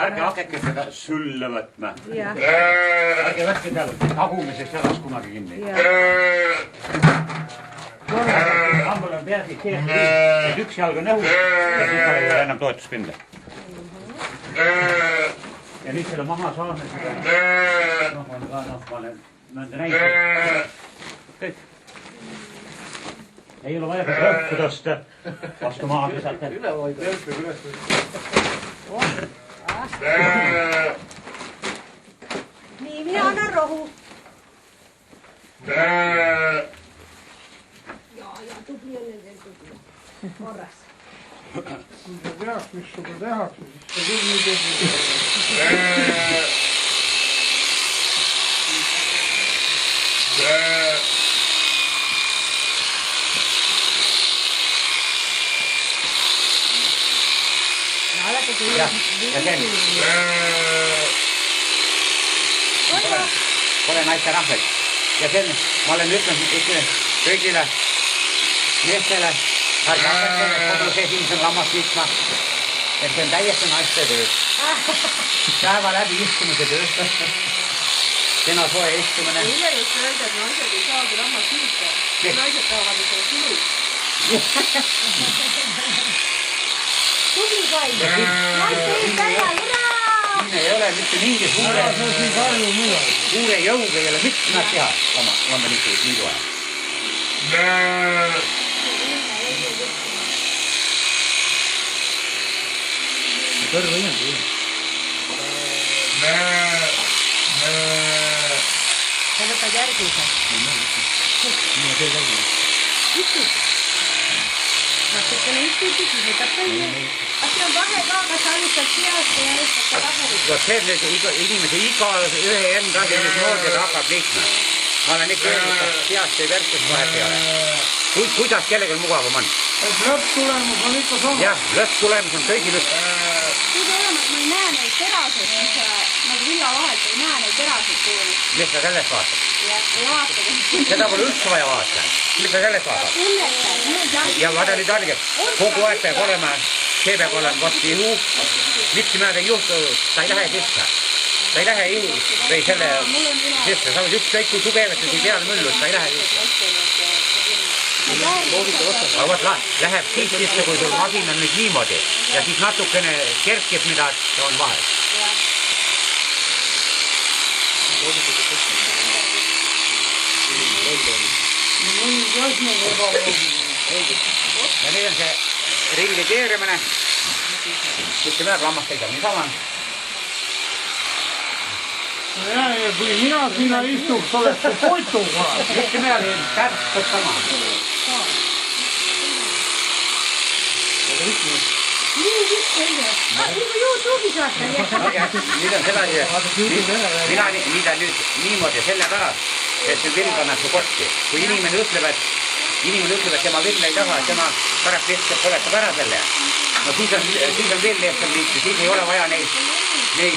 ärge hakake seda sülle võtma. Ärge võtke tal tagumisest jalas kunagi kinni. Hambal on peasi sees, et üks jalg on õhus ja siis ei ole enam toetuspinda. Ja nüüd selle maha saame seda. Ma olen näinud. Kõik. Ei ole vaja õhku tõsta vastu maa visata. Üle hoida. Nii, mina annan rohu. Ja tubli on nendel tubli. Korras. Kui sa teaks, mis suga tehakse, siis sa küll nii tubli. Ja sen. Pole naiste rahved. Ja sen ma olen ütlen kõigile meestele, ärge hakake kodus esimesel lammas pistma, et see on täiesti naiste töö. Päeva läbi istumise töö. Sena soe istumine. Eile just öelda, et naised ei saagi lammas pista. Naised tahavad ikka sinu. Tubli Kai! Naiste eest välja, hurraa! Siin ei ole mitte mingi suure jõuga ei ole mitte näed teha lamba liidu ajal. Kõrva ei olnud. Sa võtad järgmise. Mina teil järgmise. Istud. Natukene istud, siis võtab välja. Kas see on vahe ka, kas sa alustad seast ja alustad ka taherit? See on inimese iga ühe enda moodi hakkab liikma. Ma olen ikka öelnud, et seast ei värkust vahet ei ole. Kuidas kellelgi mugavam on? Lõpptulemus on ikka sama. Jah, lõpptulemus on kõigil üks. Kuid olemas, ma ei näe neid teraseid, nagu villa vahelt ei näe neid teraseid kooli. Mis sa sellest vaatad? Jah, ei vaata. Seda pole üldse vaja vaadata. Mis sa sellest vaatad? Ja vaata nüüd algeb. Kogu aeg peab olema, see peab olema vastu ihu. Mitte määrda ei juhtu, ta ei lähe sisse. Ta ei lähe ihu või selle sisse. Sa võid ükskõik kui tugevasti siin peale müllust, ta ei lähe sisse. Aga võt läheb siis sisse, kui sul masin on nüüd niimoodi ja siis natukene kerkib midagi, see on vahel. Ja nüüd on see rilli keerimine. Mitte midagi lammast ei saa niisama. Ja kui mina sinna istuks, oleks see poituga. Mitte midagi täpselt sama. YouTube'is vaatan. Nüüd on sedasi, mina nüüd niimoodi selle pärast, et see vill pannakse kotti. Kui inimene ütleb, et tema vill ei taha, et tema pärast lihtsalt põletab ära selle. No siis on veel lihtsam liikme, siis ei ole vaja neid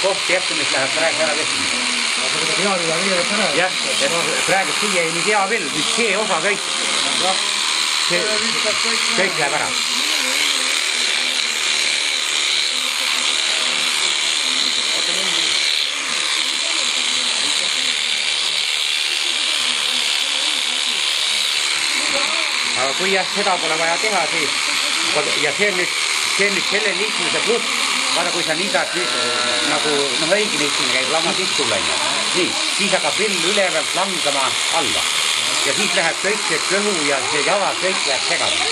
kohti ette, mis läheb praegu ära vestmine. Jah, praegu siia ei nii hea vill, mis see osa kõik läheb ära. Aga kui jah, seda pole vaja teha, siis ja see on nüüd selle liikmuse pluss, vaata kui sa niidad nagu õige liikmine käib lammas istul läinud. Nii, siis hakkab vill ülevalt langama alla ja siis läheb kõik see kõhu ja see jalad kõik läheb segama.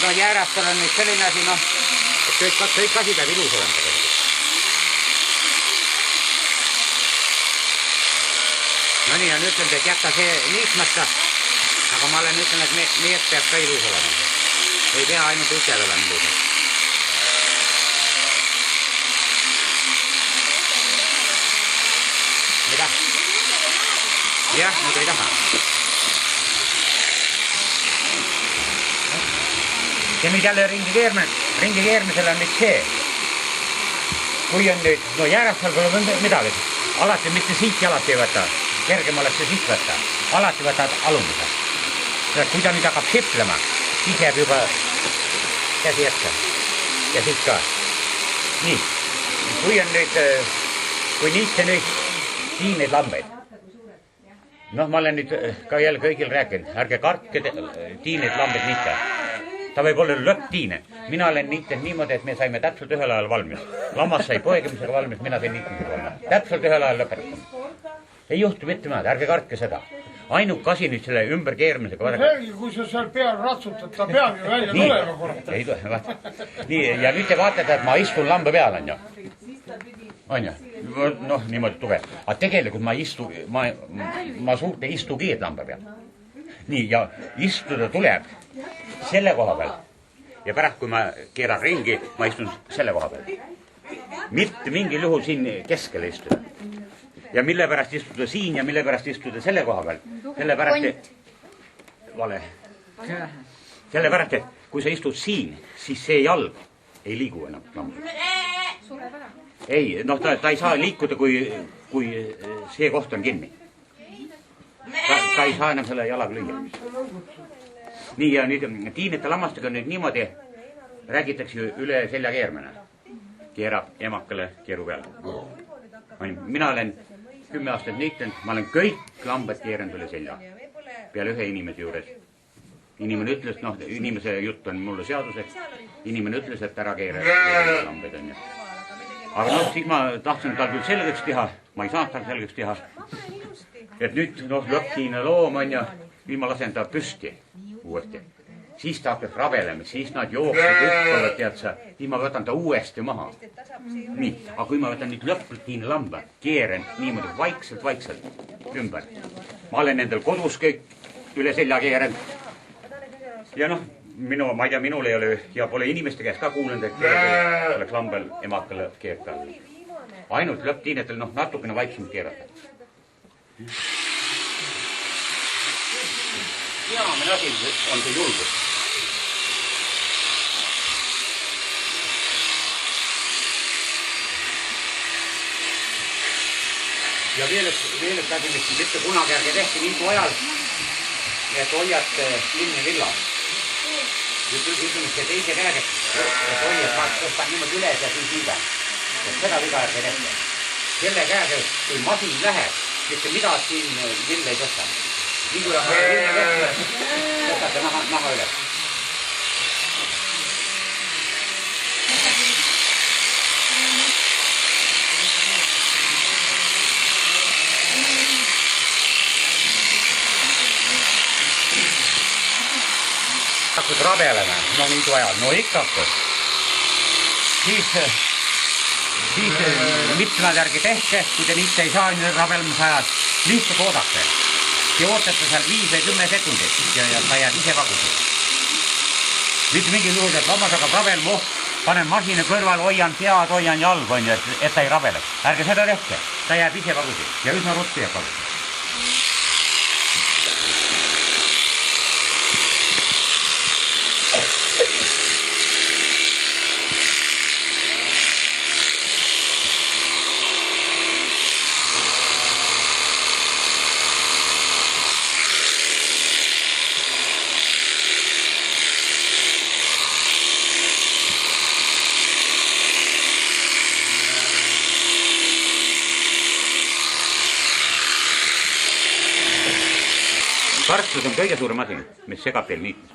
no jäärastel on nüüd selline asi, noh, et kõik asi peab ilus olema tegelikult. No nii, on ütelnud, et jätta see niismata, aga ma olen ütelnud, et mees peab ka ilus olema. Ei pea ainult ütel olema ilus. Mida? Jah, nüüd ei taha. Ja nüüd jälle ringi keermisel on nüüd see. Kui on nüüd, no jäärastal pole midagi. Alati mitte siit jalati ei võta. Kergem oleks see siit võtta. Alati võtad alumise. Kui ta nüüd hakkab siplema, siis jääb juba käsi ette. Ja siit ka. Nii. Kui on nüüd, kui niiste nüüd siin neid lambeid. Noh, ma olen nüüd ka jälle kõigil rääkinud. Ärge kartke tiineid lambeid niite. Ta võib olla lõpptiine. Mina olen niitnud niimoodi, et me saime täpselt ühel ajal valmis. Lammas sai poegimisega valmis, mina sain niitmisega valmis. Täpselt ühel ajal lõpetama. Ei juhtu mitte maad, ärge kartke seda. Ainuk asi nüüd selle ümber keermisega varem. Selgi, kui sa seal peal ratsutad, ta peab ju välja tulema korda. Ei tule, vaata. Nii, ja nüüd te vaatate, et ma istun lamba peal, on ju. On ju? Noh, niimoodi tuge. Aga tegelikult ma suurt ei istugi, et lamba peal. Nii, ja istuda tuleb selle koha peal. Ja pärast, kui ma keeran ringi, ma istun selle koha peal. Mitte mingil juhul siin keskele istuda. Ja mille pärast istuda siin ja mille pärast istuda selle koha peal. Selle pärast, et... Vale. Selle pärast, et kui sa istud siin, siis see jalg ei liigu enam lamba. Ei, noh, ta ei saa liikuda, kui see koht on kinni. Ta ei saa enam selle jalaga lüüa. Nii, ja nüüd tiinete lammastega nüüd niimoodi räägitakse ju üle selja keermine. Keerab emakale keeru peale. Mina olen 10 aastat niitanud, ma olen kõik lambad keeranud üle selja. Peale ühe inimese juures. Inimene ütles, noh, inimese jutt on mulle seaduseks. Inimene ütles, et ära keere lambeid on ju. Aga noh, siis ma tahtsin tal küll selgeks teha. Ma ei saanud tal selgeks teha. Et nüüd, noh, lõpptiine loom on ja nüüd ma lasen ta püsti uuesti. Siis ta hakkab rabelema, siis nad jooksed hüppavad, tead sa, siis ma võtan ta uuesti maha. Nii, aga kui ma võtan nüüd lõpptiine lamba, keeren niimoodi vaikselt ümber. Ma olen endal kodus kõik üle selja keeren. Ja noh, ma ei tea, minul ei ole ja pole inimeste käest ka kuulnud, et oleks lambel emakale keert peal. Ainult lõpptiinetel, noh, natukene vaiksemalt keerata. Peamine asi on see julgus. Ja veel et asi, mis mitte kunagi ärge tehti niidu ajal, et hoiate linni villa. Ütleme, see teise käega, et hoiad, ma tõstan niimoodi üles ja siis hiibe. Seda viga ärge tehti. Selle käega, kui masin läheb, mitte mida siin lill ei tõsta. Nii kui on linni vestme, tõstate naha üles. Hakkad rabelema, no niidu ajal, no ikka hakkad. Siis mitmed järgi tehke, kui te mitte ei saa rabelmise ajal, lihtsalt oodake. Te ootate seal 5 või 10 sekundit ja ta jääb ise vagusi. Mitte mingil juhul, et lammas hakkab rabelma, panen masina kõrval, hoian pead, hoian jalgu, et ta ei rabeleks. Ärge seda tehke, ta jääb ise vagusi ja üsna ruttu jääb vagusi. Kartus on kõige suurem asi, mis segab teil niitmis.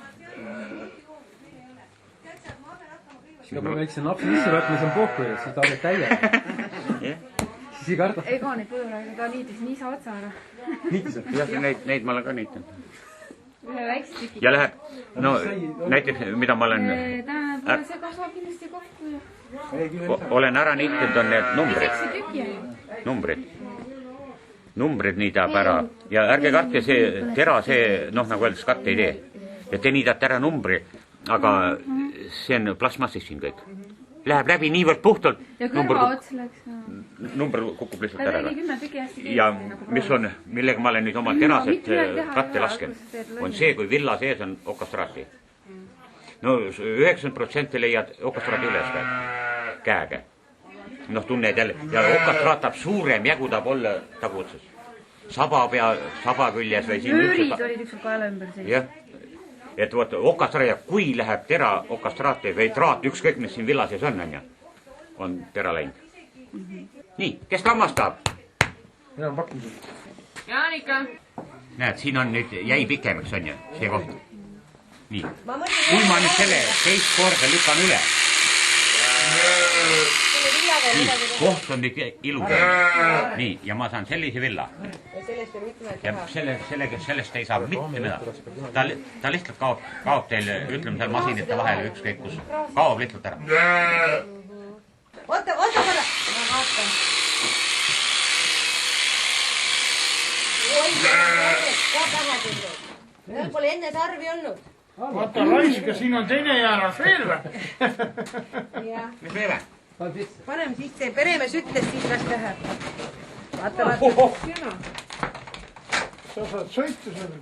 Kui ma väikse napsi sisse võtma, see on pohku ja siis ta oled täie. Siis ei karda. Ega neid põduraga ka niitis nii sa otsa ära. Niitis on? Jah, neid ma olen ka niitanud. ühe väikse tüki. ja läheb, no näiteks, mida ma olen, see kasvab kindlasti kokku. olen ära nihtinud, on need numbrid. See tüki on. Numbrid niidab ära ja ärge kartke see tera, see, noh, nagu öeldes, katt ei tee. Ja te niidate ära numbri, aga see on plasmassist siin kõik. Läheb läbi niivõrd puhtalt. Ja kõrva ots läks. Number kukub lihtsalt ära. Ta tegi 10 tüki hästi. Ja mis on, millega ma olen nüüd oma terased katte lasken, on see, kui villa sees on okastraati. No 90% leiad okastraati üles käega. Noh, tunned jälle. Ja okastraat tahab suurem, jägudab olla taguotses. Saba küljes või siin. Vöörid olid ükskord kaela ümber sees. Jah. Et vot okastraat, kui läheb tera okastraati või traat, ükskõik mis siin villa sees on tera läinud. Nii, kes lammastab? Mina on pakkunud. Jaanika. Näed, siin on nüüd jäi pikemaks, on ju, see koht. Nii. Kui ma nüüd selle teist korda lükkan üle. Nii, koht on nüüd ilus. Nii, ja ma saan sellise villa. Ja sellest ei saa mitte midagi. Ta lihtsalt kaob teil, ütleme seal masinite vahel ükskõik kus. Kaob lihtsalt ära. Oota korra. Ma vaatan. Oi, ka taha tulnud. Meil pole enne sarvi olnud. Vaata raiska, siin on teine jääras veel või? Mis veebe? Panem sisse, peremees ütles siis las läheb. Vaata. Sa saad sõita selle.